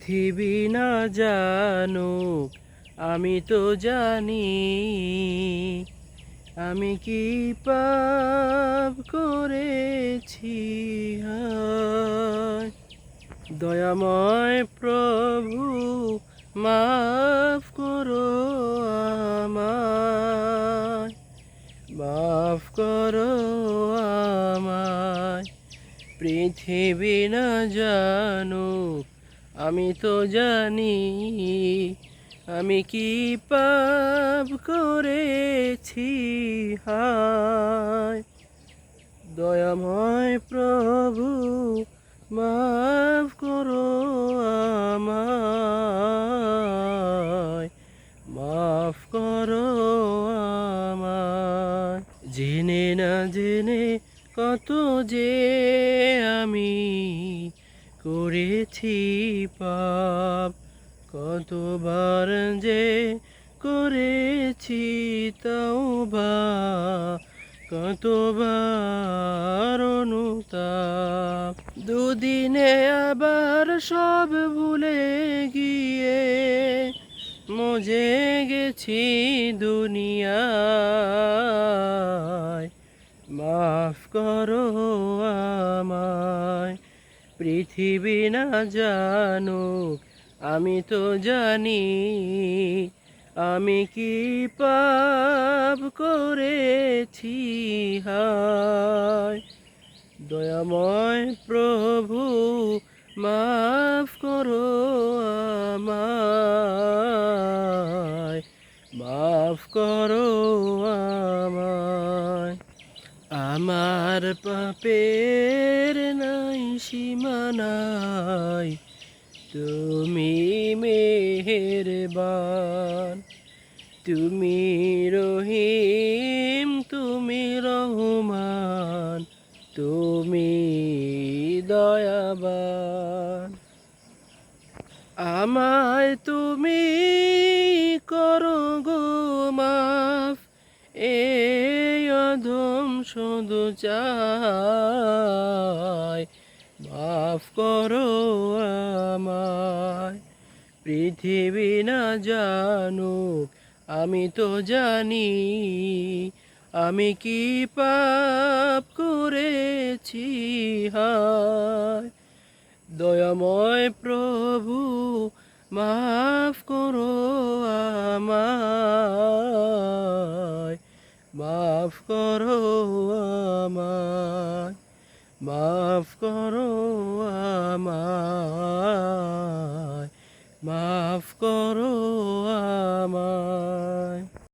পৃথিবী না জানুক আমি তো জানি, আমি কি পাপ করেছি হায়। দয়াময় প্রভু মাফ করো আমায়, মাফ করো আমায়। পৃথিবী না জানুক আমি তো জানি, আমি কি পাপ করেছি হায়। দয়াময় প্রভু মাফ করো আমায়, মাফ করো আমায়। জেনে না জেনে কত যে আমি করেছি পাপ, কতবার যে করেছি তওবা, কতবার অনুতাপ। দুদিনে আবার সব ভুলে গিয়ে মজে গেছি দুনিয়ায়, মাফ করো আমায়। পৃথিবী না জানুক আমি তো জানি, আমি কি পাপ করেছি হায়। দয়াময় প্রভু মাফ করো আমায়, মাফ করো আমায়। আমার পাপের নাই সীমানাই, তুমি মেহেরবান, তুমি রহিম, তুমি রহমান, তুমি দয়াবান। আমায় তুমি করো গো মাফ, এই অধম শুধু চাই, মাফ করো আমায়। পৃথিবী না জানুক আমি তো জানি, আমি কি পাপ করেছি হায়। দয়াময় প্রভু মাফ করো আমায়, মাফ করো আমায়, মাফ করো আমায়, মাফ করো